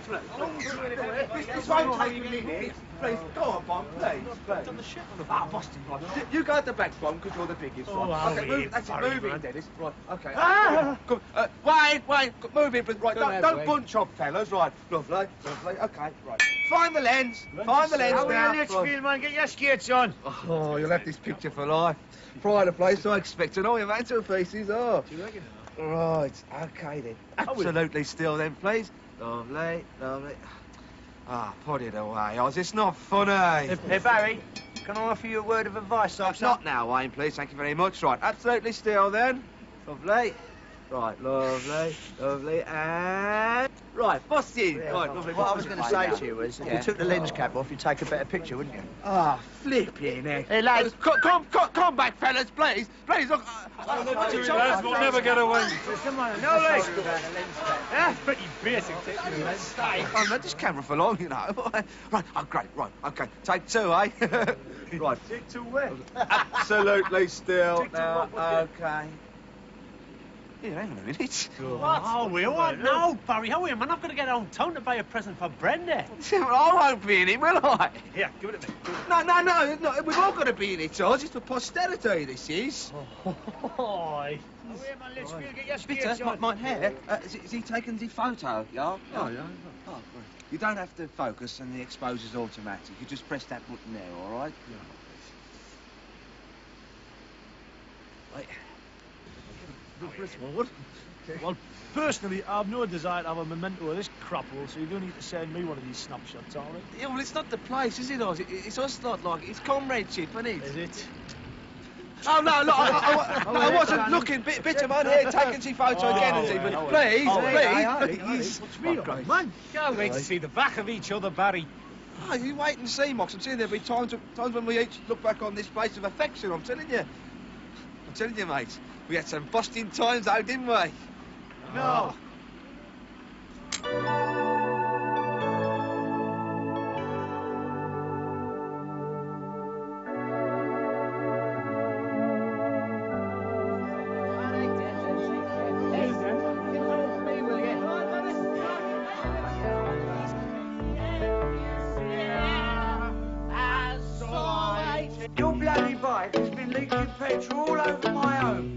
This won't take a minute. Please, go on, Bon, please. On the ship. Ah, Boston, right. You go at the back, Bon, because you're the biggest, right? Okay, move, that's it, move in, Dennis. Right, okay. Come, wait, move in, right, don't bunch up, fellas, right. Lovely, okay, right. Find the lens How now. will you Litchfield, man? Get your skates on. Oh, you'll have this picture for life. Pride of place, I expect an oil mantelpieces, oh. Do you reckon? Right, okay then. Absolutely still then, please. Lovely. Ah, put it away, Oz, it's not funny. Hey, Barry, can I offer you a word of advice, Not now, Wayne, please, thank you very much. Right, absolutely still then. Lovely. Right, lovely, and... Right, Boston. Yeah, right, lovely. What I was going to say to you is, if you took the lens cap off, you'd take a better picture, wouldn't you? Ah, flipping heck. Hey, lads. Come back, fellas, please. Please, look. Lads, we'll never get away. Come on, no legs. That's pretty basic technique. I've had this camera for long, you know. Right, oh, great, right, okay. Take two, eh? Right. Take two where? Absolutely still Take two now, what, okay. Yeah, hang on a minute. What? Oh, we what? No, Barry, how are you, man? I've got to get home town to buy a present for Brenda. Well, I won't be in it, will I? Here, give it to me. No, we've all got to be in it, Oz. It's for posterity, this is. Oh, Here, man, Litchfield, get your skates Bitter, on. my hair. Is he taking the photo, yeah? Oh, yeah. Oh, right. You don't have to focus and the exposure's automatic. You just press that button there, all right? Yeah. Right. Well, personally, I've no desire to have a memento of this crapple, so you don't need to send me one of these snapshots, all right? Yeah, well, it's not the place, is it, Oz? It's us not like it's comradeship, isn't it? Is it? Oh, no, look, I wasn't looking. Bitter man here, taking the photo again, is he? But please. What's me on, man? Can't wait to see the back of each other, Barry. Oh, you wait and see, Mox. I'm saying there'll be times when we each look back on this place of affection, I'm telling you. Mate. We had some busting times, though, didn't we? No. Your bloody bike has been leaking petrol all over my home.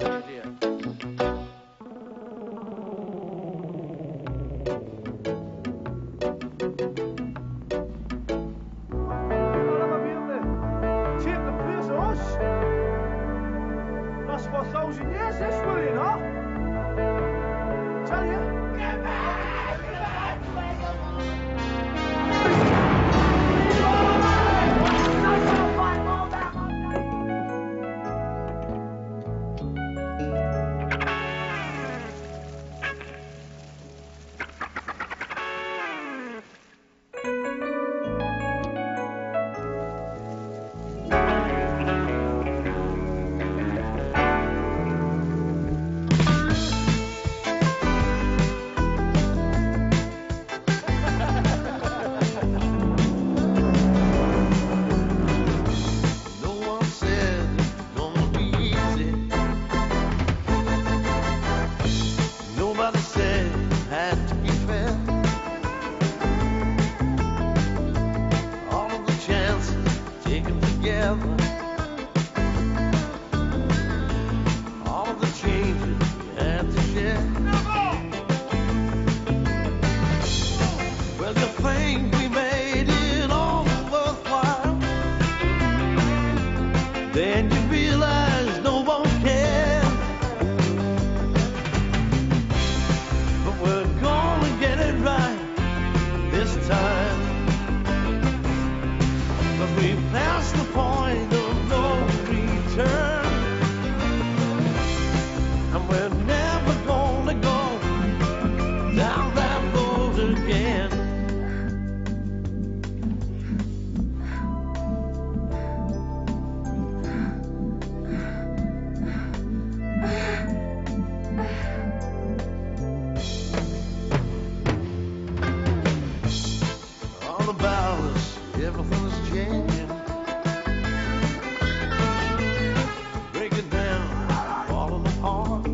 Then you realize no one cares. But we're gonna get it right this time. But we passed the point of no return, and we're never gonna go down that road again. All about us, everything's changing. Breaking down, falling apart.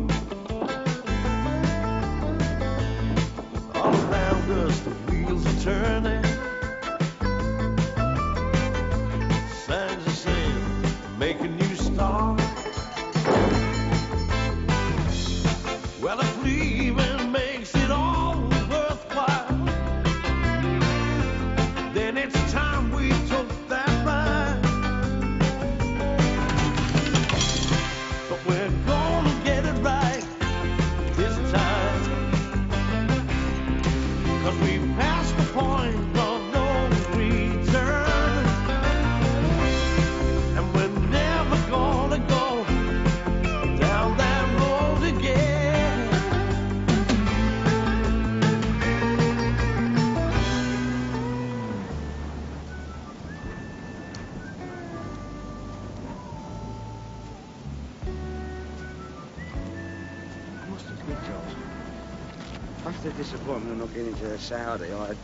All around us, the wheels wheels are turning. Signs are saying, make a new start. Well, if leaving makes it all worthwhile, then it's time we took that ride. But we're gonna get it right this time, 'cause we've passed the point of no return, and we're never gonna go down that road again. I must admit, Charles, after the disappointment of not getting into Saudi, I had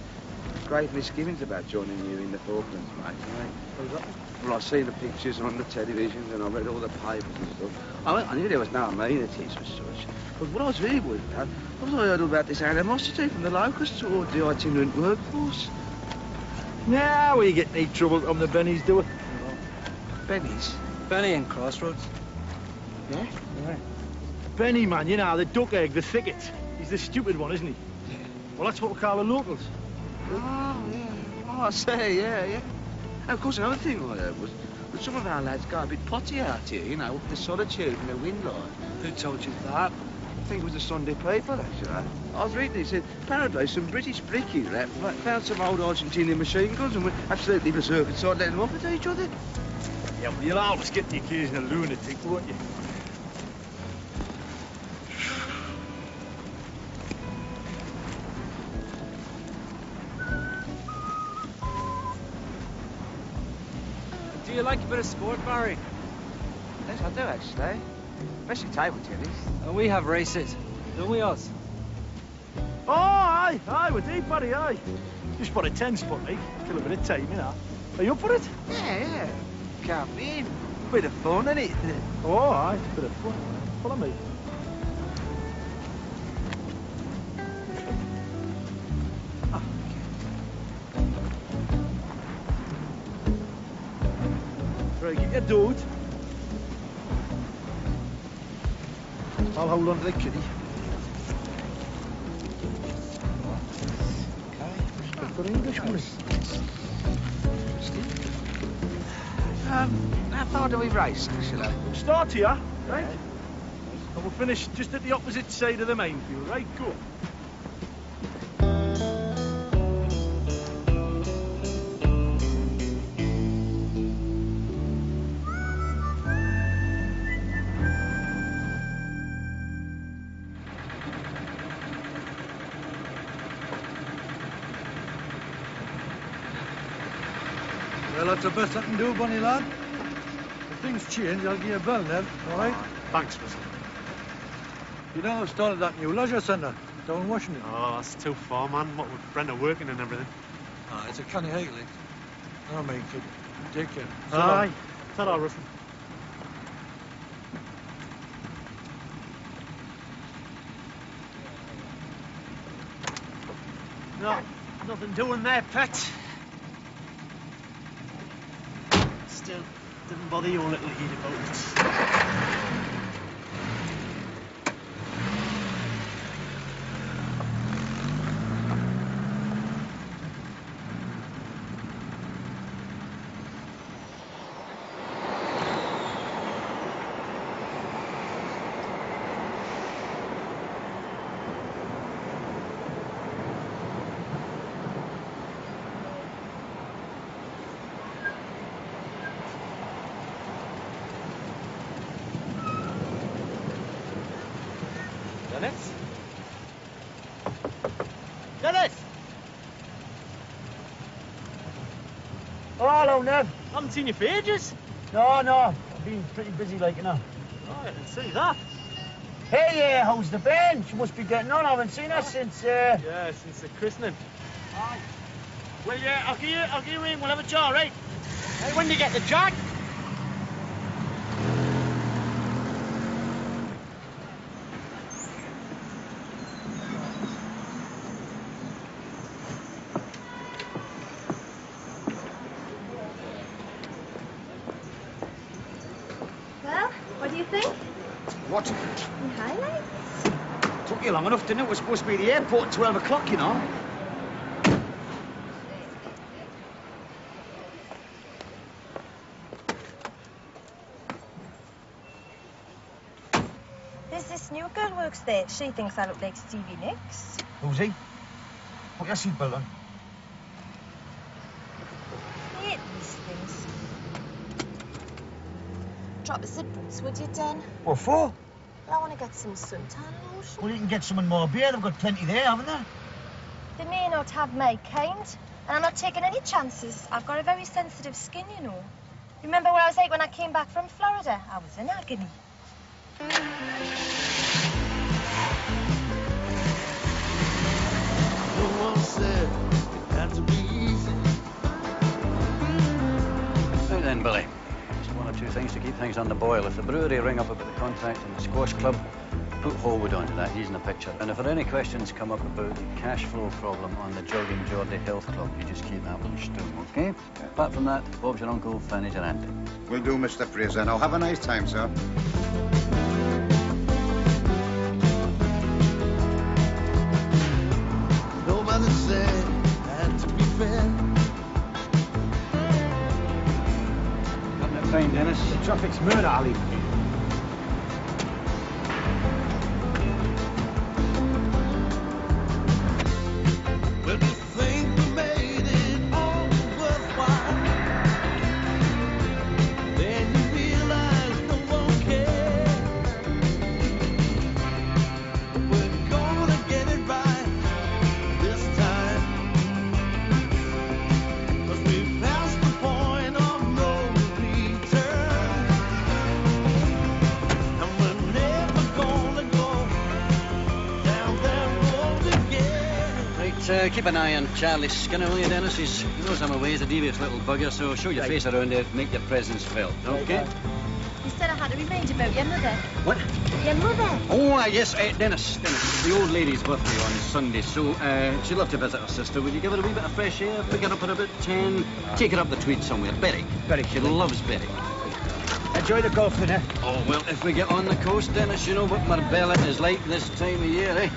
grave misgivings about joining you in the Falklands, mate. Well, I've seen the pictures on the televisions and I read all the papers and stuff. I knew there was no amenities as such. But what I was really worried about was I heard all about this animosity from the locals towards the itinerant workforce. Now we get any trouble from the Bennies, do it? Bennies? Benny and Crossroads. Yeah? Yeah. Benny, man, you know, the duck egg, the thicket. He's the stupid one, isn't he? Yeah. Well, that's what we call the locals. Oh, yeah. Oh, I say, yeah. And of course, another thing I heard was that some of our lads go a bit potty out here, you know, up the solitude and the wind line. Who told you that? I think it was the Sunday paper, actually. I was reading it, said, apparently some British brickies found some old Argentinian machine guns and were absolutely berserk and started letting them off at each other. Yeah, well, you'll always get the occasional lunatic, won't you? Do you like a bit of sport, Barry? Yes, I do, actually. Especially table tennis. And we have races, don't we, us? Oh, aye, we do, buddy, aye. Just for a 10 spot, mate. Kill a bit of time, you know. Are you up for it? Yeah. Can't be in. Bit of fun, isn't it? Oh, aye, it's a bit of fun. Follow me. Right, get your dude. I'll hold on to the kitty. Okay. Good English, one. How far do we race, actually? We'll start here, right? And we'll finish just at the opposite side of the main field, right? Go. Well, that's the best I can do, Bunny lad. If things change, I'll give you a bell then, all right? Thanks, Russell. You know, I've started that new leisure centre down in Washington. Oh, that's too far, man. What with Brenda working and everything. Ah, it's a canny Hagley. I'll make it. Take care. Aye. Ta-ra, Russell. No, nothing doing there, pet. Still, didn't bother your little heat about it. Dennis? Dennis! Oh, hello, Nev. I haven't seen you for ages. No, I've been pretty busy, like, you know. Oh, I can see that. Hey, how's the band? She must be getting on. I haven't seen her since, Yeah, since the christening. Aye. Well, yeah, I'll give you a ring. We'll have a jar, right? Hey, when do you get the jack? you long enough, didn't it? We're supposed to be at the airport at 12 o'clock, you know. There's this new girl works there. She thinks I look like Stevie Nicks. Who's he? Put your seatbelt on. Hate these things. Drop us the boots, would you, Den? What for? Well, I want to get some suntan lotion. Well, you can get someone more beer. They've got plenty there, haven't they? They may not have my kind, and I'm not taking any chances. I've got a very sensitive skin, you know. Remember what I was like when I came back from Florida? I was in agony. No one said it had to be easy. Right then, Billy. Just one or two things to keep things on the boil. If the brewery ring up about the contract and the squash club, put Holwood onto that. He's in the picture. And if there are any questions come up about the cash flow problem on the Jogging Geordie Health Club, you just keep that one stum, OK? Apart from that, Bob's your uncle, Fanny's your auntie. Will do, Mr. Fraser. Now, have a nice time, sir. Nobody said it had to be fair. Got that fine, Dennis? The traffic's murder, Ali. Well, you think we made it all worthwhile. Then you realize no one cares. We're gonna get it right this time. 'Cause we've passed the point of no return. And we're never gonna go down that road again. Right, keep an eye on Charlie Skinner, will you, Dennis? He knows I'm away. He's a devious little bugger, so show your face around there, make your presence felt, OK? You said I had to remind you about your mother. What? Your mother? Oh, yes, Dennis. It's the old lady's birthday on Sunday, so she'd love to visit her sister. Would you give her a wee bit of fresh air? Pick her up at about 10. Take her up the Tweed somewhere. Berwick. Berwick. She loves Berwick. Enjoy the golf, innit? Oh, well, if we get on the coast, Dennis, you know what Marbella is like this time of year, eh?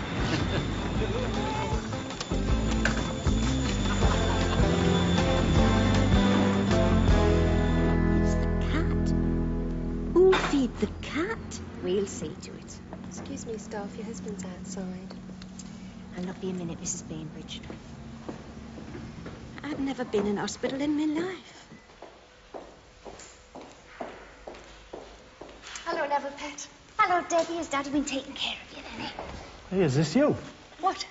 It's the cat. Who'll feed the cat? We'll see to it. Excuse me, staff, your husband's outside. I'll not be a minute, Mrs. Bainbridge. I've never been in hospital in my life. Hello, Neville Pet. Hello, Debbie. Has Daddy been taking care of you, then? Hey, is this you? What?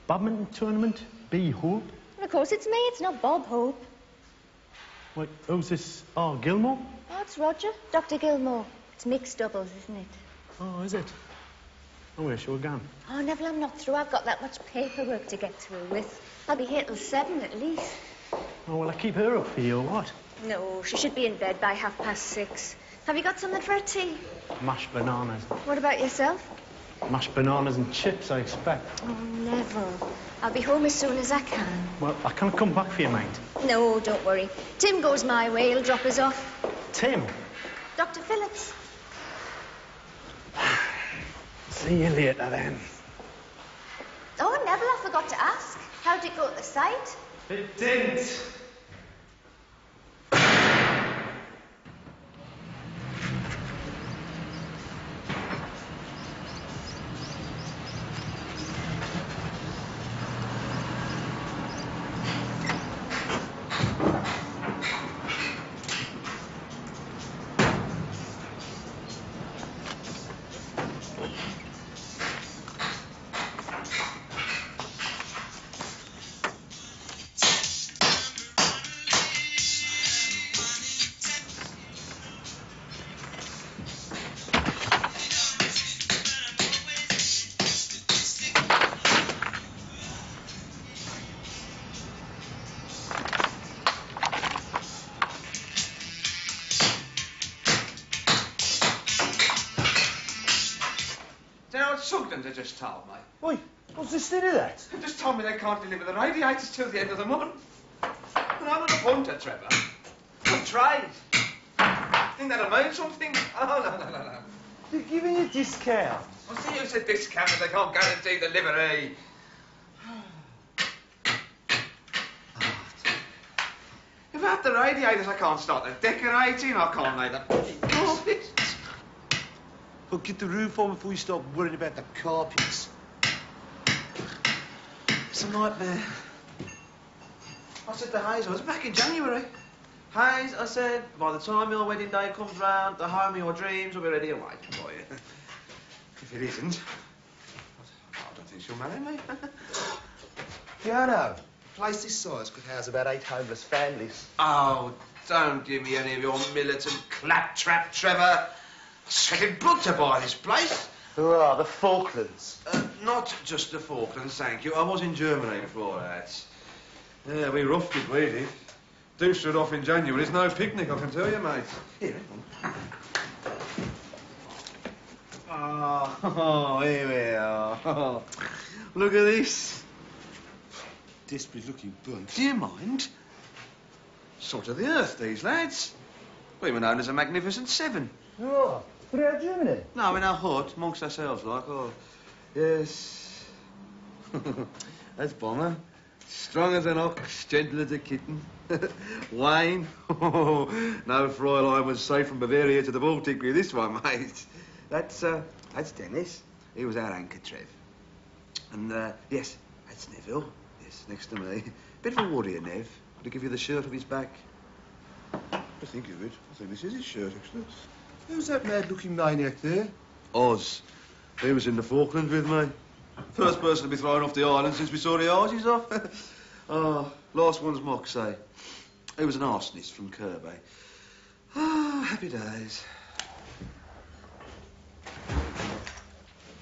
Badminton tournament? B. Hope? Well, of course it's me. It's not Bob Hope. Wait, who's this? Oh, Gilmore? Oh, it's Roger. Dr. Gilmore. It's mixed doubles, isn't it? Oh, is it? I wish you were gone. Oh, Neville, I'm not through. I've got that much paperwork to get through with. I'll be here till 7 at least. Oh, will I keep her up for you or what? No, she should be in bed by 6:30. Have you got something for a tea? Mashed bananas. What about yourself? Mashed bananas and chips, I expect. Oh, Neville. I'll be home as soon as I can. Well, I can't come back for you, mate. No, don't worry. Tim goes my way. He'll drop us off. Tim? Dr. Phillips. See you later, then. Oh, Neville, I forgot to ask. How did it go at the site? It didn't. Sugden, they just told me. Oi, what's the state of that? They just told me they can't deliver the radiators till the end of the month. And I'm not a punter, Trevor. I've tried. Think that'll mean something? Oh, no. They're giving you discounts. I see who said discounters, they can't guarantee delivery. Without the radiators, I can't start the decorating, I can't lay the carpets. Well, get the roof on before you start worrying about the carpets. It's a nightmare. I said to Hayes, I was back in January. Hayes, I said, by the time your wedding day comes round, the home of your dreams will be ready and waiting for you. If it isn't, I don't think she'll marry me. Piano. A place this size could house about 8 homeless families. Oh, don't give me any of your militant claptrap, Trevor. I'm sweating blood to buy this place. Hurrah, the Falklands. Not just the Falklands, thank you. I was in Germany before that. Yeah, we roughed it, we did. Do stood off in January. It's no picnic, I can tell you, mate. Here, hang on. Oh, here we are. Look at this. Desperate looking bunch. Do you mind? Salt of the earth, these lads. We were known as a Magnificent Seven. Oh, throughout Germany? No, in our hut, amongst ourselves, like. Oh, yes. That's Bomber. Strong as an ox, gentle as a kitten. Wayne. Oh, no Fräulein was safe from Bavaria to the Baltic with this one, mate. That's Dennis. He was our anchor, Trev. And, yes, that's Neville. Yes, next to me. Bit of a warrior, Nev. To give you the shirt off his back. I think of it. I think this is his shirt, actually. Who's that mad-looking maniac there? Oz. He was in the Falklands with me. First person to be thrown off the island since we saw the Argies off. Oh, last one's Moxey. He was an arsonist from Kirby. Ah, happy days.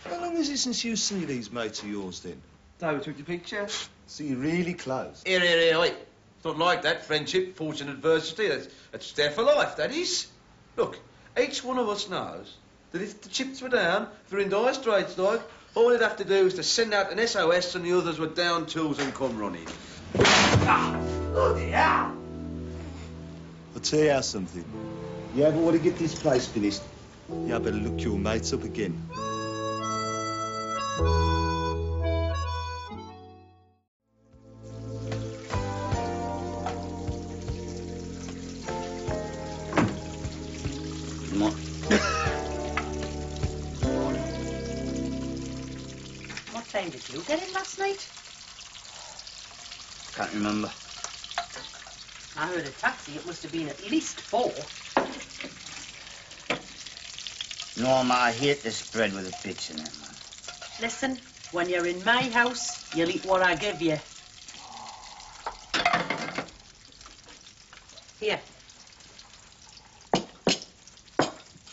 How long is it since you see these mates of yours, then? David took the picture. So you're really close? Here, oi. It's not like that. Friendship, fortune, adversity. That's there for life, that is. Look, each one of us knows that if the chips were down, if we're in dire straits, like, all we'd have to do is to send out an SOS and the others would down tools and come running. Oh, yeah. I'll tell you how something. You ever want to get this place finished, you better look your mates up again. What time did you get in last night? Can't remember. I heard a taxi. It must have been at least 4. Norma, I hate this bread with a bitch in it, man. Listen, when you're in my house, you'll eat what I give you. Here.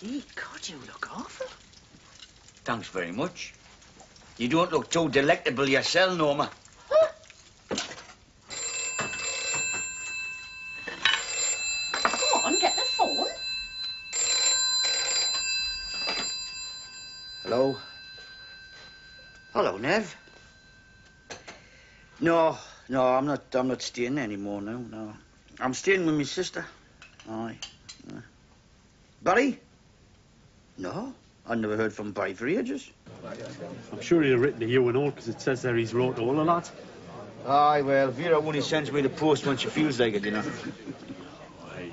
Gee, God, you look awful. Thanks very much. You don't look too delectable yourself, Norma. Go on, get the phone. Hello? Hello, Nev. No, I'm not staying anymore now, no. I'm staying with my sister. Aye. Barry? No, I never heard from Barry for ages. I'm sure he'd have written to you and all, because it says there he's wrote to all the lads. Aye, well, Vera only sends me the post when she feels like it, you know. I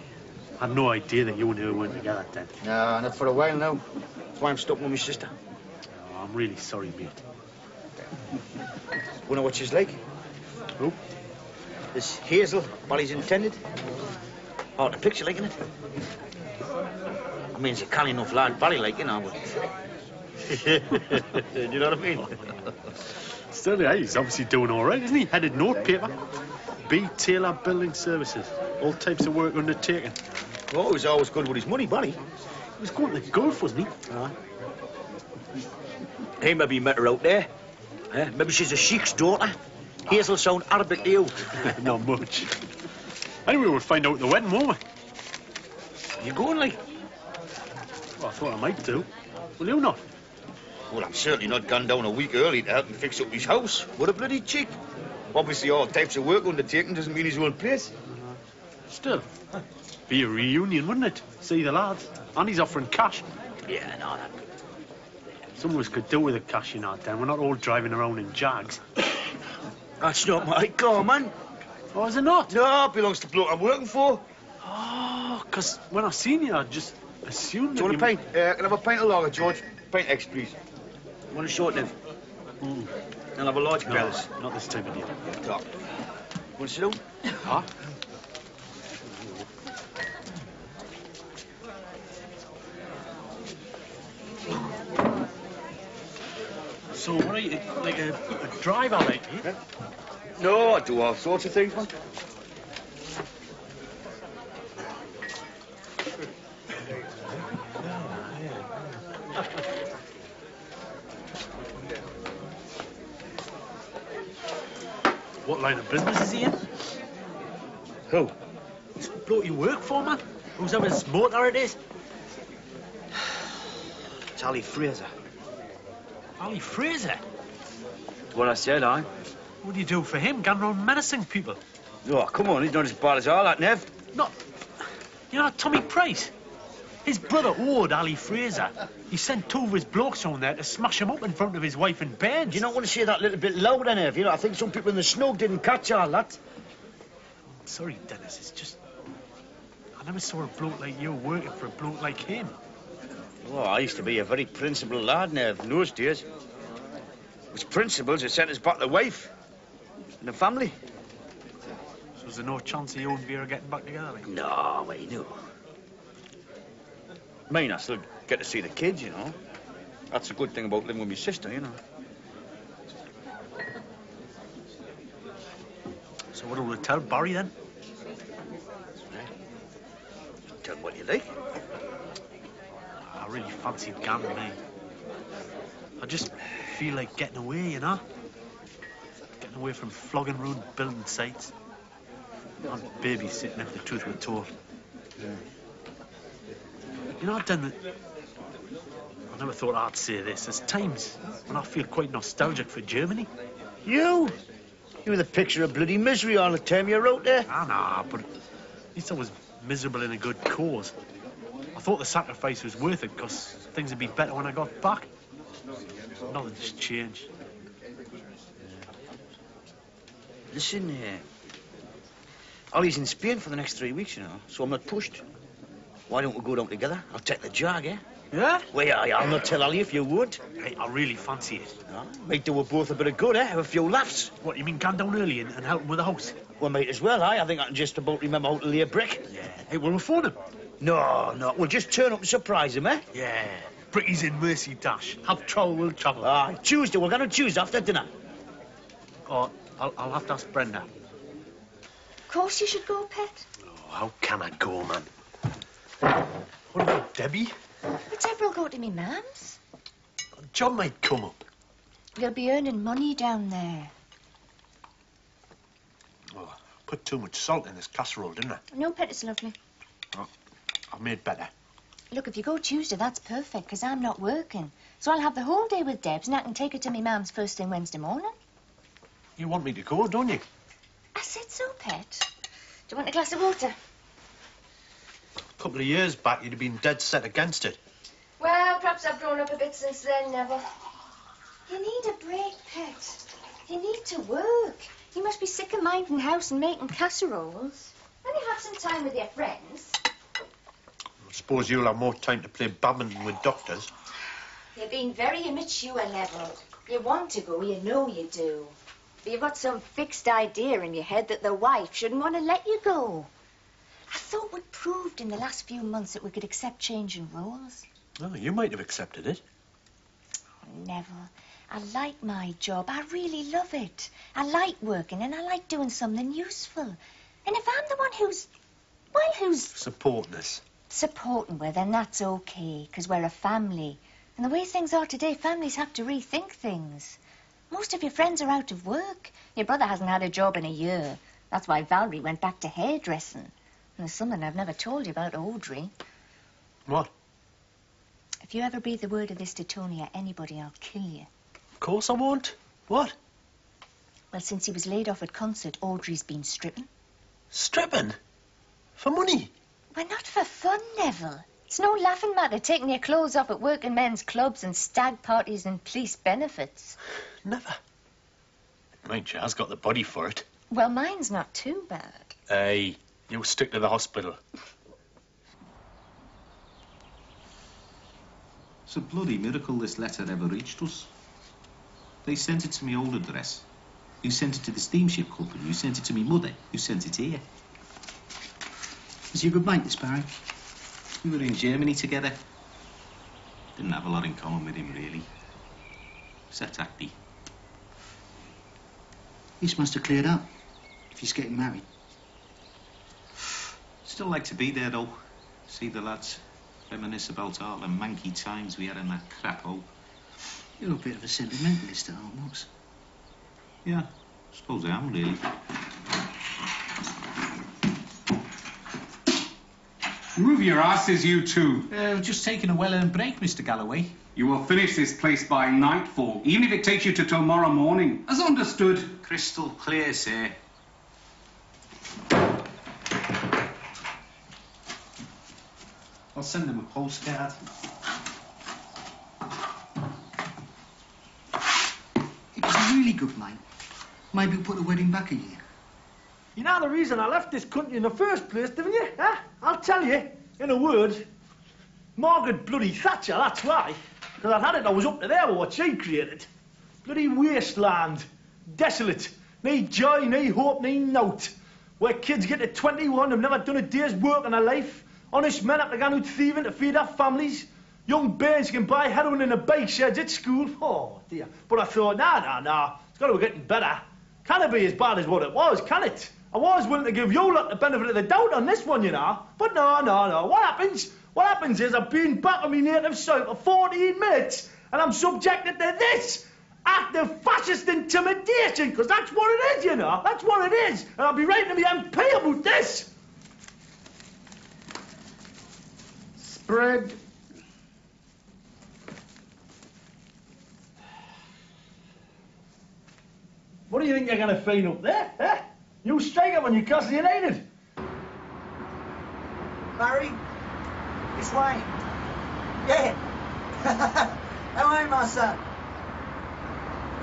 had no idea that you and her weren't together then. No, not for a while now. That's why I'm stuck with my sister. Oh, I'm really sorry, mate. Wonder what she's like? Who? This Hazel, Barry's intended. Hard to picture, like, innit? I mean, it's a canny enough lad, Barry, like, you know, but... Do you know what I mean? Still, yeah, he's obviously doing all right, isn't he? Headed notepaper. B. Taylor Building Services. All types of work undertaken. Oh, he was always good with his money, Barry. He was going to golf, wasn't he? Hey, maybe you met her out there. Maybe she's a sheik's daughter. Hazel sound Arabic to you. Not much. Anyway, we'll find out at the wedding, won't we? You going, like? Well, I thought I might do. Will you not? Well, I'm certainly not gone down a week early to help him fix up his house. What a bloody cheek. Obviously, all types of work undertaken doesn't mean his own place. Still, be a reunion, wouldn't it? See the lads. And he's offering cash. Yeah, no, Some of us could do with the cash, you know, Dan. We're not all driving around in Jags. That's not my car, man. Oh, is it not? No, it belongs to the bloke I'm working for. Oh, because when I seen you, I just assumed Do you want a pint? Can I have a pint of lager, George? Pint X, please. Want a short live? I'll have a large Bells. Not this type of deal. Top. Want to sit down? Huh? So what are you, like a driver, like, eh? No, I do all sorts of things, man. What line of business is he in? Who? It's the bloke you work for, man. Who's ever motor it is? It's Ali Fraser. Ali Fraser? That's what I said, aye. What do you do for him, going around menacing people? Oh, come on, he's not as bad as all that, Nev. Not... You know Tommy Price? His brother owed Ali Fraser. He sent 2 of his blokes on there to smash him up in front of his wife and bairns. You don't want to say that a little bit louder, Nev. You know, I think some people in the snug didn't catch all that. Sorry, Dennis, it's just... I never saw a bloke like you working for a bloke like him. Oh, I used to be a very principled lad, Nev, in those days. It was principles that sent us back the wife and the family. So is there no chance of you and Vera getting back together? Like? No, wait, no. I mean, I still get to see the kids, you know. That's a good thing about living with my sister, you know. So what will we tell Barry, then? Tell him what you like. I really fancy gambling. I just feel like getting away, you know? Getting away from flogging ruined building sites. I'm babysitting if the truth were told. Yeah. You know, Dan, I never thought I'd say this. There's times when I feel quite nostalgic for Germany. You? You were the picture of bloody misery all the time you wrote there. Nah, but at least I was miserable in a good cause. I thought the sacrifice was worth it because things would be better when I got back. Nothing's changed. Listen, Ollie's in Spain for the next 3 weeks, you know, so I'm not pushed. Why don't we go down together? I'll take the jag, eh? Yeah? Well, yeah, I'll not tell Ollie if you would. Hey, I really fancy it. Might do us both a bit of good, eh? Have a few laughs. What, you mean come down early and help him with the house? Well, might as well, I think I can just about remember how to lay a brick. Yeah. Hey, will we phone him? No, we'll just turn up and surprise him, eh? Yeah. Bricky's in Mercy Dash. Have trouble, we'll travel. Tuesday, we're going to Tuesday after dinner. Oh, I'll have to ask Brenda. Of course you should go, Pet. Oh, how can I go, man? What about Debbie? But Deborah will go to me mum's. John might come up. You'll be earning money down there. Oh, I put too much salt in this casserole, didn't I? No, Pet, it's lovely. Oh, I've made better. Look, if you go Tuesday, that's perfect, because I'm not working. So I'll have the whole day with Debs, and I can take her to me mum's first thing Wednesday morning. You want me to go, don't you? I said so, Pet. Do you want a glass of water? A couple of years back, you'd have been dead set against it. Well, perhaps I've grown up a bit since then, Neville. You need a break, Pet. You need to work. You must be sick of minding house and making casseroles. When you have some time with your friends. I suppose you'll have more time to play badminton with doctors. You're being very immature, Neville. You want to go, you know you do. But you've got some fixed idea in your head that the wife shouldn't want to let you go. I thought we'd proved in the last few months that we could accept changing roles. Oh, you might have accepted it. Neville, I like my job. I really love it. I like working and I like doing something useful. And if I'm the one who's supporting us. Supporting her, then that's okay, because we're a family. And the way things are today, families have to rethink things. Most of your friends are out of work. Your brother hasn't had a job in a year. That's why Valerie went back to hairdressing. And there's something I've never told you about Audrey. What? If you ever breathe a word of this to Tony or anybody, I'll kill you. Of course I won't. What? Well, since he was laid off at concert, Audrey's been stripping. Stripping? For money? Well, not for fun, Neville. It's no laughing matter taking your clothes off at working men's clubs and stag parties and police benefits. Never. Mind you, I've got the body for it. Well, mine's not too bad. Hey, you stick to the hospital. It's a bloody miracle this letter ever reached us. They sent it to my old address. You sent it to the steamship company. You sent it to me mother. You sent it here. Is he a good mate, this Barry? We were in Germany together. Didn't have a lot in common with him, really. Except Acty. This must have cleared up, if he's getting married. Still like to be there, though. See the lads. Reminisce about all the manky times we had in that crap hole. You're a bit of a sentimentalist at heart, Mox. Yeah, I suppose I am, really. Move your asses, you two. Just taking a well-earned break, Mr. Galloway. You will finish this place by nightfall, even if it takes you to tomorrow morning. As understood. Crystal clear, sir. I'll send them a postcard. If he's a really good mate, maybe we'll put the wedding back a year. You know the reason I left this country in the first place, didn't you? Huh? I'll tell you, in a word. Margaret bloody Thatcher, that's why. Because I'd had it I was up to there with what she created. Bloody wasteland. Desolate. No joy, no hope, no note. Where kids get to 21 have never done a day's work in their life. Honest men have to go out thieving to feed their families. Young bairns can buy heroin in the bake sheds at school. Oh, dear. But I thought, nah. It's got to be getting better. Can it be as bad as what it was, can it? I was willing to give you lot the benefit of the doubt on this one, you know. But no. What happens? What happens is I've been back on my native soil for 14 minutes and I'm subjected to this act of fascist intimidation, because that's what it is, you know. That's what it is. And I'll be writing to the MP about this. Spread. What do you think you're going to find up there, eh? You strike up on Newcastle United. Barry, it's Wayne. Yeah. How are you, my son?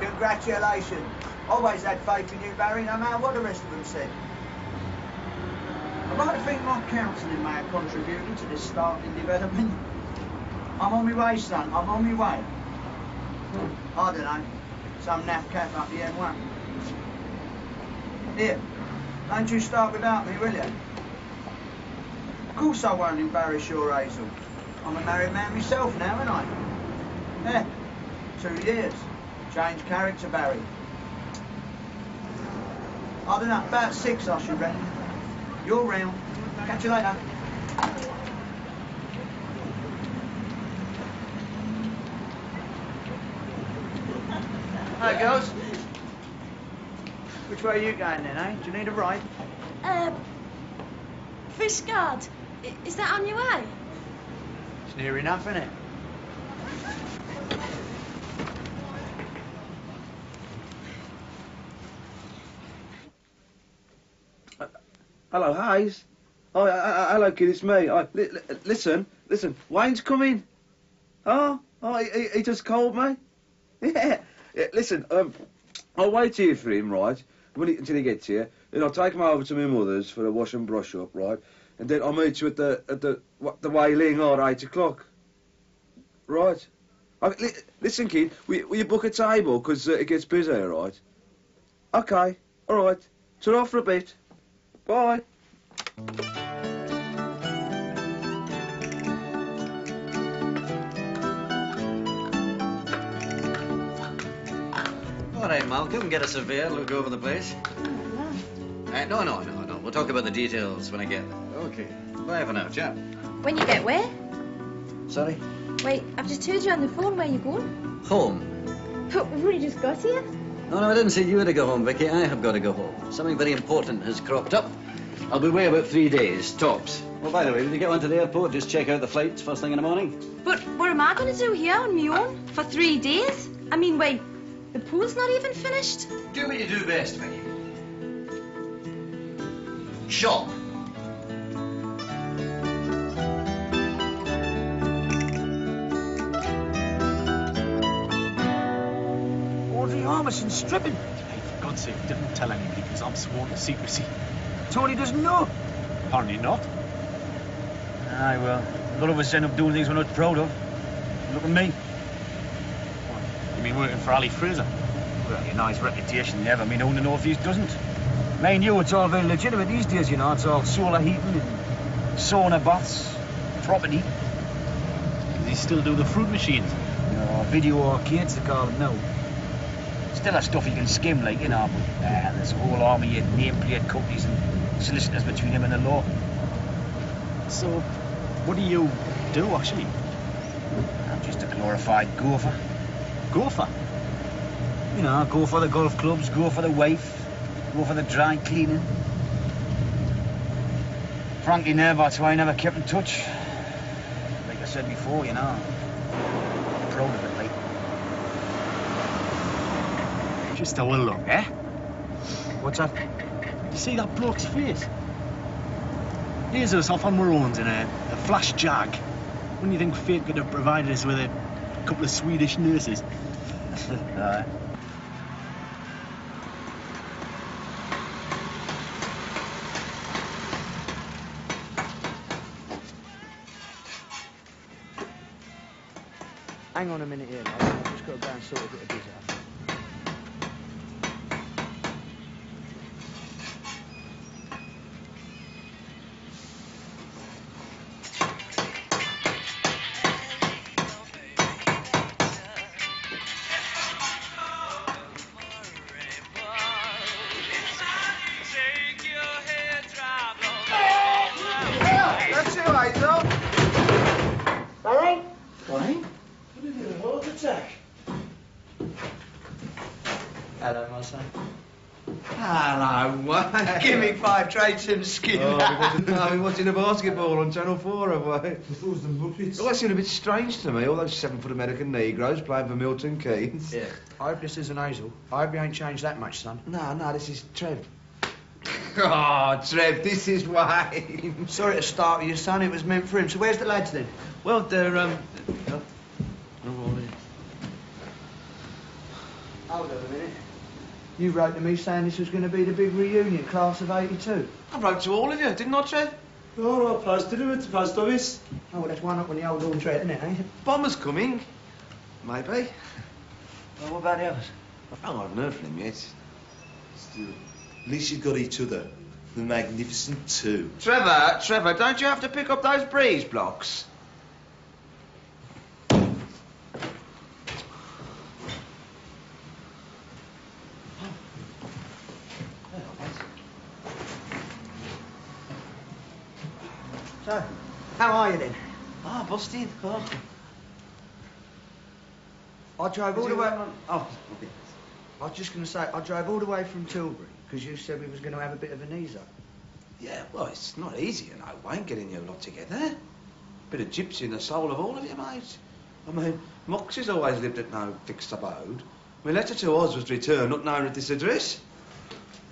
Congratulations. Always had faith in you, Barry, no matter what the rest of them said. I'd like to think my counselling may have contributed to this startling development. I'm on my way, son. I'm on my way. I don't know. Some naff cap up the M1. Here, don't you start without me, will you? Of course I won't embarrass your Hazel. I'm a married man myself now, ain't I? Yeah, 2 years. Changed character, Barry. I don't know, about 6 I should reckon. You're round. Catch you later. Hi, girls. Which way are you going then, eh? Do you need a ride? Fishguard. Is that on your way? It's near enough, isn't it? Hello, Hayes. Oh, hello, kid, it's me. Listen, Wayne's coming. Oh, he just called me. Yeah, listen, I'll wait here for him, right, until he gets here. Then I'll take him over to my mother's for a wash and brush up, right, and then I'll meet you at the Wailing at 8 o'clock. Right. Listen, kid, will you book a table, because it gets busy, right? Okay, all right. Turn off for a bit. Bye. All right, Malcolm, get a surveyor, look over the place. No. We'll talk about the details when I get there. Okay. Bye for now, chap. When you get where? Sorry? Wait, I've just heard you on the phone. Where you going? Home. But we've only just got here. No, I didn't say you had to go home, Vicky. I have got to go home. Something very important has cropped up. I'll be away about 3 days, tops. Well, by the way, when you get on to the airport, just check out the flights first thing in the morning. But what am I going to do here on my own for 3 days? I mean, wait, the pool's not even finished. Do what you do best, Vicky. Shop. Thomas and stripping. Hey, for God's sake, don't tell anybody, because I'm sworn to secrecy. Tony doesn't know. Apparently not. Aye, well, a lot of us end up doing things we're not proud of. Look at me. You mean working for Ali Fraser? Well, you know his reputation never mean owning the North East doesn't. Me and you, it's all very legitimate these days, you know. It's all solar heating and sauna baths, property. Does he still do the fruit machines? No, video arcades, they call them now. Still has stuff you can skim, like, you know, but there's a whole army of nameplate companies and solicitors between him and the law. So, what do you do, actually? I'm just a glorified gopher. Gopher? You know, go for the golf clubs, go for the wife, go for the dry cleaning. Frankly, never, that's why I never kept in touch. Like I said before, you know, I'm proud of it, like. Just a little look, eh? What's that? You see that bloke's face? Here's us off on our own in a flash jag. When do you think fate could have provided us with a couple of Swedish nurses? Aye. Hang on a minute here, love. I've just got to go and sort a bit of biz out. That's it, Hazel. Barry? Wayne? What did you do? Heart attack? Hello, my son. Hello, Wayne. Give me 5 trades in skin. I've been watching the basketball on Channel 4, have I? It was the Muppets. Well, that seemed a bit strange to me, all those 7-foot American Negroes playing for Milton Keynes. Yeah. I hope this isn't Hazel. I hope you ain't changed that much, son. No, this is Trev. Oh, Trev, this is Wayne. Sorry to startle you, son. It was meant for him. So where's the lads then? Well, they're, Hold on a minute. You wrote to me saying this was going to be the big reunion, class of 82. I wrote to all of you, didn't I, Trev? Oh, I posted him at the post office. Oh, well, that's one up on the old laundrette, isn't it, eh? Bomber's coming. Maybe. Well, what about the others? I haven't heard from him yet. Still, at least you've got each other. The Magnificent Two. Trevor, don't you have to pick up those breeze blocks? So, how are you then? Ah, busted. Oh. I drove all the way... Oh, I was just going to say, I drove all the way from Tilbury, because you said we was going to have a bit of an ease up. Yeah, well, it's not easy, you know, Wayne, getting you lot together. Bit of gypsy in the soul of all of you, mate. I mean, Moxie's always lived at no fixed abode. My letter to Oz was returned, not known at this address.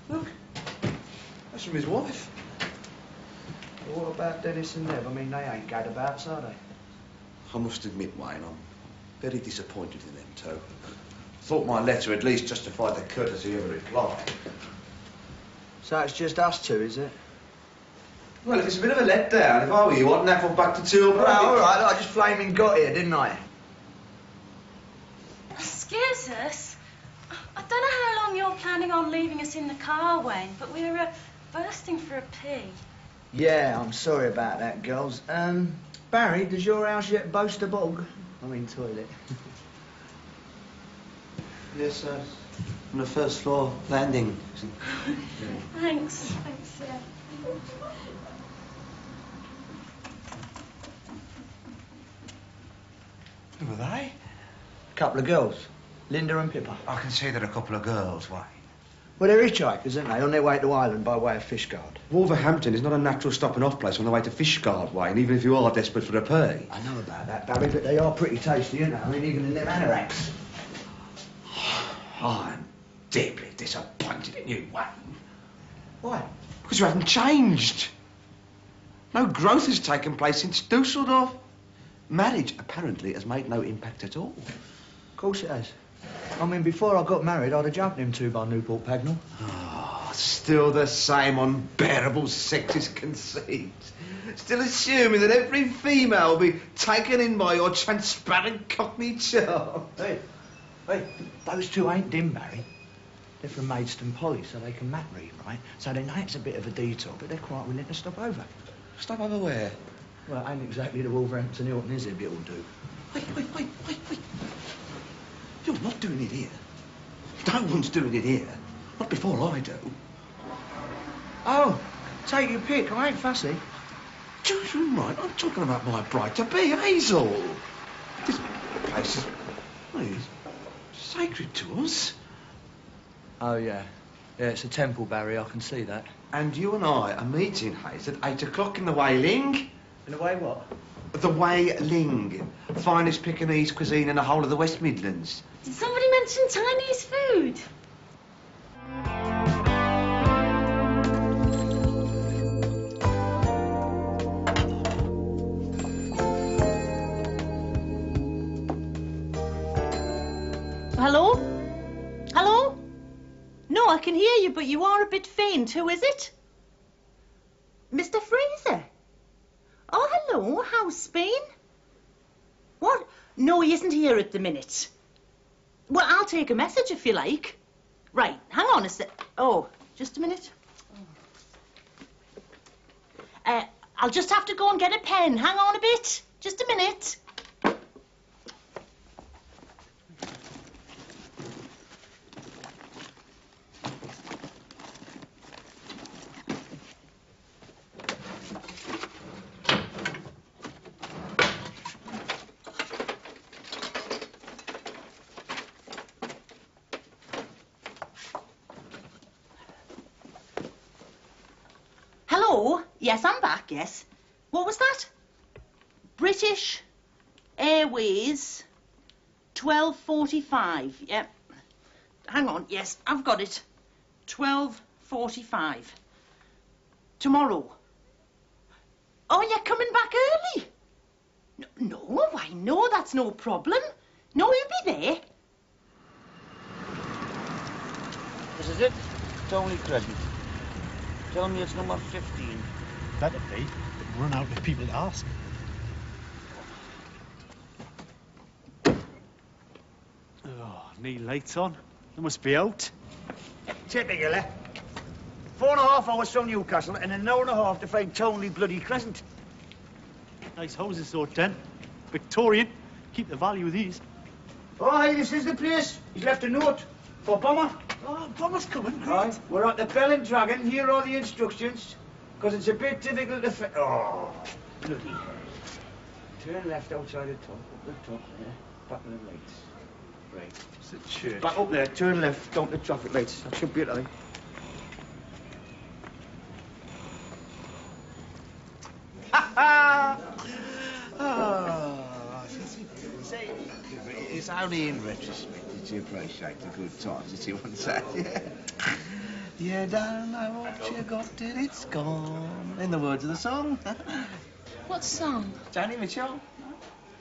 Look, that's from his wife. Well, what about Dennis and Nev? I mean, they ain't gadabouts, are they? I must admit, Wayne, I'm very disappointed in them too. Thought my letter at least justified the courtesy of a reply. So it's just us two, is it? Well, if it's a bit of a letdown, if I were you, I'd naffle back to Tilbury. Well, all right, I just flaming got here, didn't I? Excuse us. I don't know how long you're planning on leaving us in the car, Wayne, but we're bursting for a pee. Yeah, I'm sorry about that, girls. Barry, does your house yet boast a bog? I mean, toilet. Yes, sir. On the first floor landing. Thanks, yeah. Who are they? A couple of girls. Linda and Pippa. I can see they're a couple of girls, Wayne. Well, they're hitchhikers, aren't they? On their way to Ireland by way of Fishguard. Wolverhampton is not a natural stopping-off place on the way to Fishguard, Wayne, even if you are desperate for a pay. I know about that, Barry, but they are pretty tasty, aren't they? I mean, even in them anoraks. I'm deeply disappointed in you, Wayne. Why? Because you haven't changed. No growth has taken place since Dusseldorf. Marriage, apparently, has made no impact at all. Of course it has. I mean, before I got married, I'd have jumped him two by Newport Pagnell. Oh, still the same unbearable sexist conceit. Still assuming that every female will be taken in by your transparent cockney charm. Hey, those two ain't dim, Barry. They're from Maidstone Poly, so they can map read, right? So they know it's a bit of a detour, but they're quite willing to stop over. Stop over where? Well, it ain't exactly the Wolverhampton Hilton, is it? But it'll do. Wait. You're not doing it here. No one's doing it here. Not before I do. Oh, take your pick. I ain't fussy. Just right. I'm talking about my bride-to-be, Hazel. This place is... well, it's sacred to us. Oh, yeah. Yeah, it's a temple, Barry. I can see that. And you and I are meeting, Hayes, at 8 o'clock in the Wailing. In the way what? The Wailing. Finest Pekingese cuisine in the whole of the West Midlands. Did somebody mention Chinese food? Hello? Hello? No, I can hear you, but you are a bit faint. Who is it? Mr. Fraser? Oh, hello. How's Spain? What? No, he isn't here at the minute. Well, I'll take a message if you like. Right, hang on a sec. Oh, just a minute. I'll just have to go and get a pen. Hang on a bit. Just a minute. Hello? Yes, I'm back, yes. What was that? British Airways 12:45. Yep. Hang on, yes, I've got it. 12:45. Tomorrow. Oh, you're coming back early? No, why, no, that's no problem. No, you'll be there. This is it. Tony Crescent. Tell me it's number 15. Better be. But run out of people to ask. Oh, need lights on. They must be out. Typically. 4.5 hours from Newcastle and an hour and a half to find Tony bloody Crescent. Nice houses, though, Den. Victorian. Keep the value of these. Oh, hey, this is the place. He's left a note for Bomber. Oh, Bomber's coming, great. Right, we're at the Bell and Dragon. Here are the instructions. Because it's a bit difficult to oh, bloody. Turn left outside the top, up the top there, back of the lights. Right. It's a church. Back up there, turn left, down the traffic lights. That should be it, I think. It's only in retrospect that you appreciate the good times that you once had, yeah. You don't know what you got till it's gone. In the words of the song. What song? Joni Mitchell.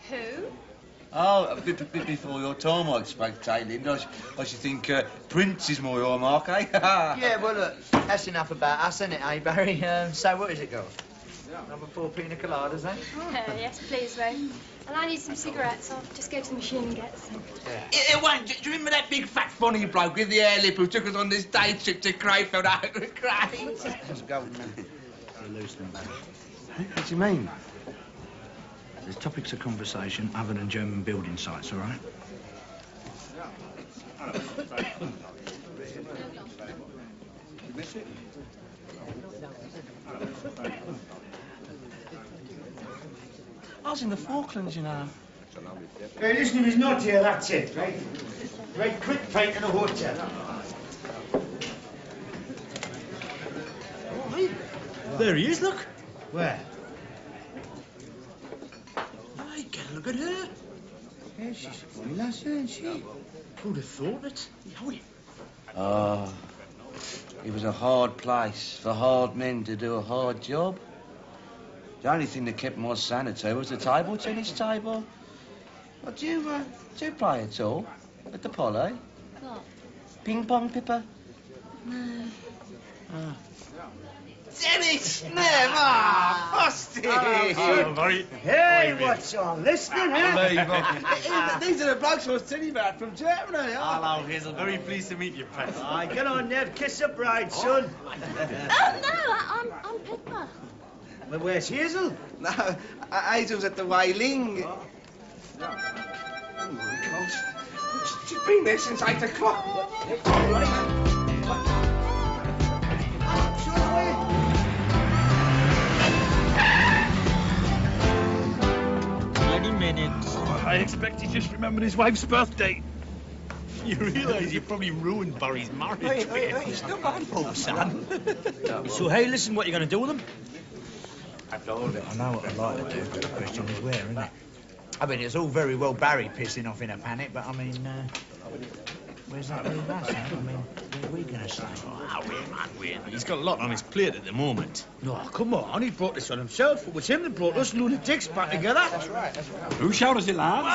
Who? Oh, a bit before your time, I expect, Linda. I should think Prince is more your mark, eh? Yeah, well, look, that's enough about us, isn't it, eh, Barry? So what is it, girl? Number 4 pina coladas, eh? Yes, please, Ray. And I need some cigarettes. I'll just go to the machine and get some. Yeah. Do you remember that big fat funny bloke with the hair lip who took us on this day trip to Crayfield out of Cray? Let's go, man. Loosening, Barry. What do you mean? There's topics of conversation other than German building sites, all right? I was in the Falklands, you know. Hey, listening is not here, that's it, right? Right, quick fight in a hotel. Oh, hey. There he is, look. Where? Hey, get a look at her. Yeah, she's a funny lass, isn't she? Who'd have thought it? Yowie. Oh, it was a hard place for hard men to do a hard job. The only thing that kept more sanitary was the table tennis table. Well, do you play at all? At the Polo? What? Ping pong, Pippa? No. Oh. Dennis! Never! Busted! Hello, Barry. Hey, what's on? Listening, eh? These are the blokes I was telling you about from Germany. Hello, Hazel. Very pleased to meet you, pet. Aye, get on, Nev. Kiss the bride, son. Oh, no, I'm Pippa. Well, where's Hazel? No, Hazel's at the Wailing. Oh, my gosh. She's been there since 8 o'clock. I expect he just remembered his wife's birthday. You realise you probably ruined Barry's marriage. He's still got poor son. So, hey, listen, what are you going to do with him? I know what I'd like to do, but the question is where, isn't it? I mean, it's all very well Barry pissing off in a panic, but I mean, where's that leave us? I mean, where are we going to stay? He's got a lot on his plate at the moment. No, come on, he brought this on himself. It was him that brought us lunatics back together. That's right. Who shouted it, lads?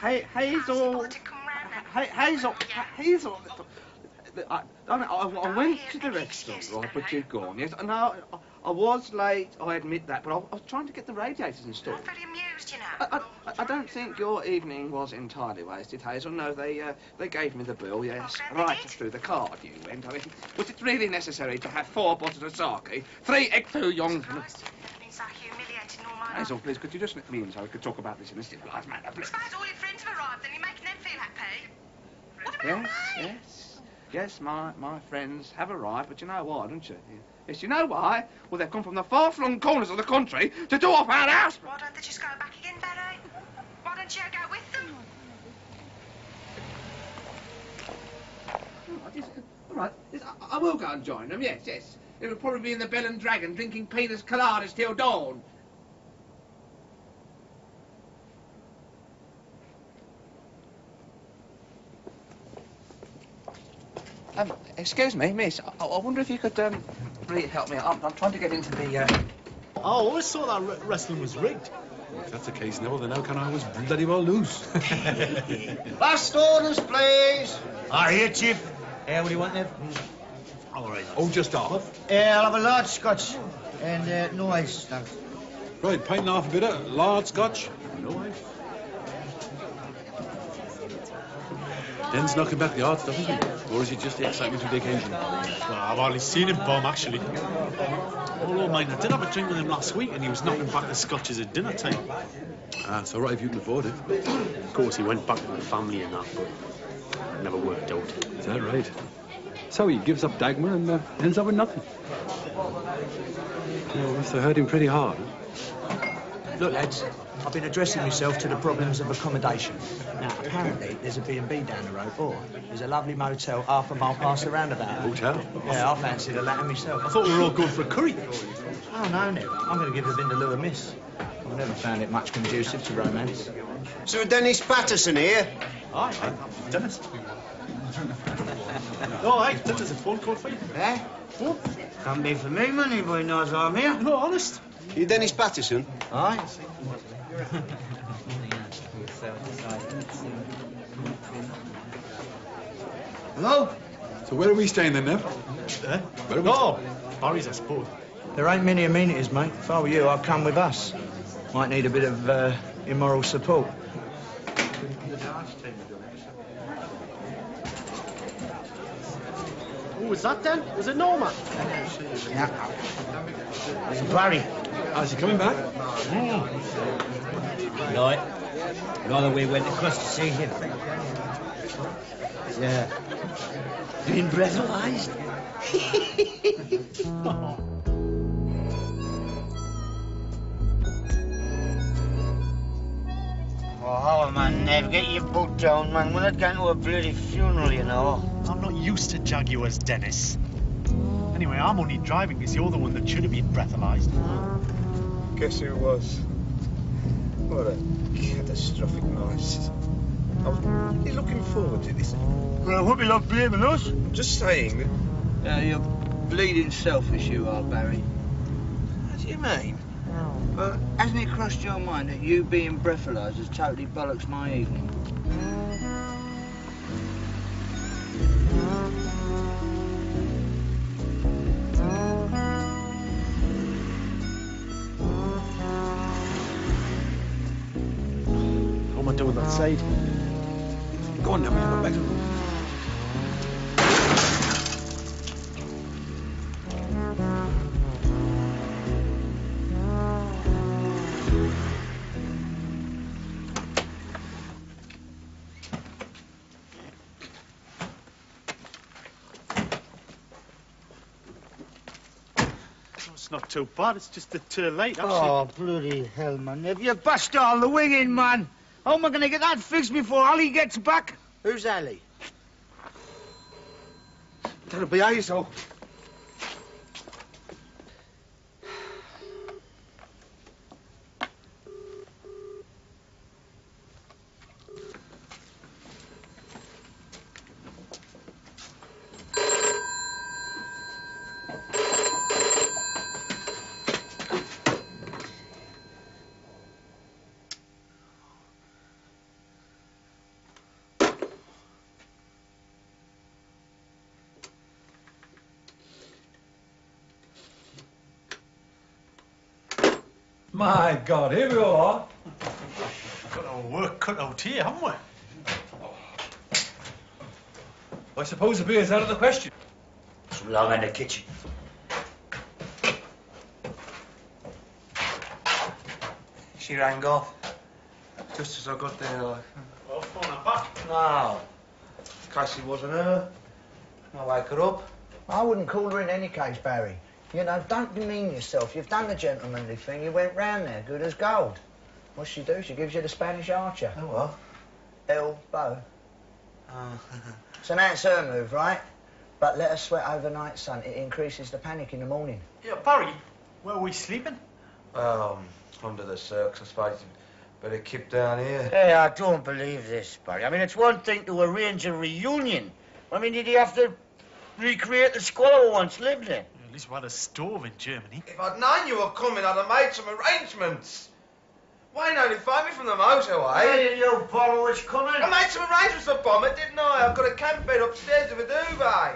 Hey, Hazel. Hazel. I went to the restaurant, right, but you'd gone, yes. No, I was late, I admit that, but I was trying to get the radiators installed. I'm very amused, you know. I don't think your evening was entirely wasted, Hazel. No, they gave me the bill, yes. Right through the card you went. I mean, was it really necessary to have 4 bottles of sake, 3 egg foo young... It's like humiliating all my life. Hazel, please, could you just let me in so we could talk about this in a civilised manner, please? I suppose all your friends have arrived and you're making them feel happy. What about me? Yes, my friends have arrived, but you know why, don't you? Yes, you know why? Well, they've come from the far-flung corners of the country to do off our house. Why don't they just go back again, Barry? Why don't you go with them? All right, I will go and join them, yes. It'll probably be in the Bell and Dragon drinking penis coladas till dawn. Excuse me, miss. I wonder if you could, really help me. I'm trying to get into the, Oh, I always thought that wrestling was rigged. If that's the case, Neville, then how can I always bloody well lose? Last orders, please. Here, Chief. What do you want, Nev? All right. Oh, just off. I'll have a large scotch and no ice stuff. Right, pint and half a bit of large scotch. No ice. Den's knocking back the hard stuff, isn't he? Or is it just the excitement of the occasion? Well, I've only seen him bomb, actually. Although, mate, I did have a drink with him last week and he was knocking back the scotches at dinner time. It's all right if you can afford it. Of course, he went back with the family and that, but it never worked out. Is that right? So he gives up Dagmar and ends up with nothing. You must have hurt him pretty hard. Look, lads, I've been addressing myself to the problems of accommodation. Now, apparently, there's a B&B down the road, or there's a lovely motel half a mile past the roundabout. Hotel? Yeah, I fancy the latter myself. I thought we were all going for a curry. Oh, no, Nev. I'm going to give the Vindaloo a miss. I've never found it much conducive to romance. Sir Dennis Patterson here. Hi, Dennis. Oh, hey, this is a phone call for you. Eh? Phone? Can't be for me, money boy knows I'm here. No, honest. You Dennis Patterson? Aye. Hello? So where are we staying then, Nev? Where are we? Oh, Barry's, I suppose. There ain't many amenities, mate. If I were you, I'd come with us. Might need a bit of immoral support. Who was that then? Was it Norma? Yeah. It's Barry. Is he coming back? Right. Rather we went across to see him. Yeah. Been breathalyzed? Oh, man, Nev, get your boot down, man. We're not going to a bloody funeral, you know. I'm not used to Jaguars, Dennis. Anyway, I'm only driving because you're the one that should have been breathalyzed. Guess who was? What a catastrophic night. I was really looking forward to this. Well, I hope you're not blaming us. Just saying that... You're bleeding selfish, you are, Barry. What do you mean? But hasn't it crossed your mind that you being breathalyzed has totally bollocks my evening? What am I doing that side? Go on now, we can go back to the room. It's not too bad, it's just a too late, actually. Oh, bloody hell, man. Have you bust all the winging, man? How am I going to get that fixed before Ali gets back? Who's Ali? That'll be Hazel. My God, here we all are. Got our work cut out here, haven't we? I suppose the beer's out of the question. Too long in the kitchen. She rang off. Just as I got there, like... Well, phone her back. No. In case it wasn't her. I'll wake her up. I wouldn't call her in any case, Barry. You know, don't demean yourself. You've done the gentlemanly thing. You went round there, good as gold. What's she do? She gives you the Spanish archer. Oh, what? Elbow. So now it's her move, right? But let her sweat overnight, son. It increases the panic in the morning. Yeah, Barry, where are we sleeping? Well, under the circs, I suppose. Better keep down here. Hey, I don't believe this, Barry. I mean, it's one thing to arrange a reunion. I mean, did you have to recreate the squalor once lived in? At least we had a stove in Germany. If I'd known you were coming, I'd have made some arrangements. Wayne only phoned me from the motorway. Hey, you bother what's coming? I made some arrangements for Bomber, didn't I? I've got a camp bed upstairs with a duvet.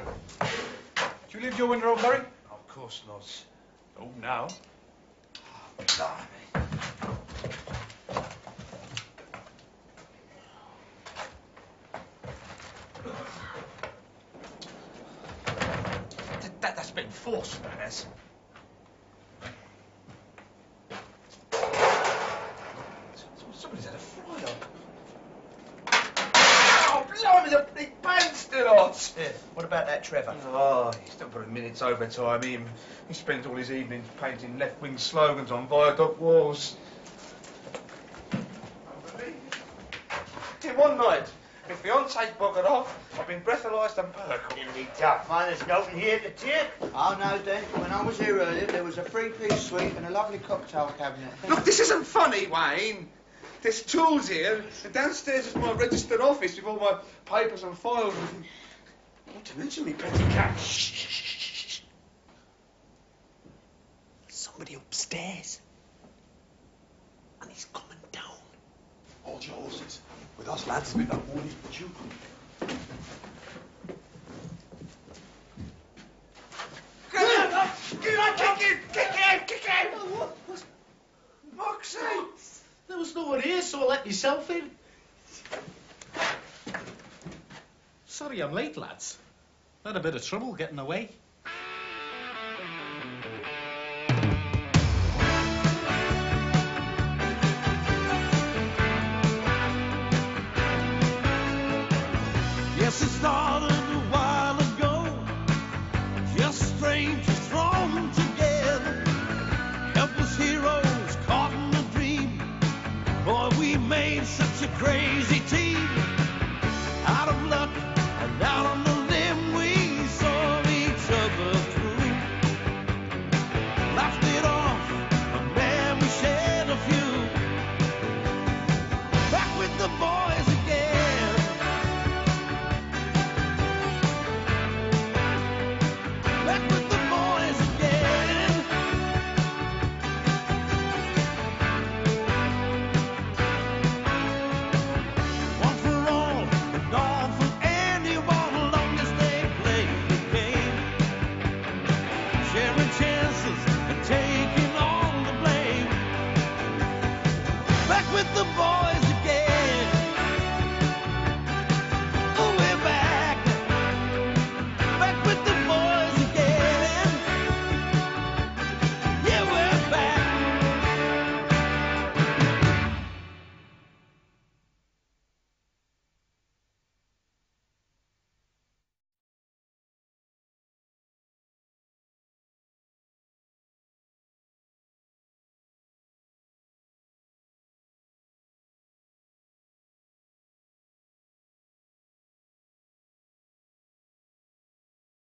Do you leave your window open, Barry? Of course not. Oh, now. That's been forced, that has. Somebody's had a fry on. Oh, blimey, the big band's still hot. Yeah. What about that Trevor? Oh, he's done for a minute's overtime. He spends all his evenings painting left-wing slogans on viaduct walls. One night, my fiancé buggered off. I've been breathalyzed and perked. Nearly tough, man. There's nothing here to take. Oh, no, then. When I was here earlier, there was a three-piece suite and a lovely cocktail cabinet. Look, this isn't funny, Wayne. There's tools here, and downstairs is my registered office with all my papers and files. Not to mention me petty cash. Shh. Somebody upstairs. And he's coming down. Hold your horses. With us lads, we got all these children. Kick him! What? Moxie! There was no one here, so I let myself in. Sorry I'm late, lads. Had a bit of trouble getting away. Yes, it started a while ago. Just strangers thrown together. Helpless heroes caught in a dream. Boy, we made such a crazy team.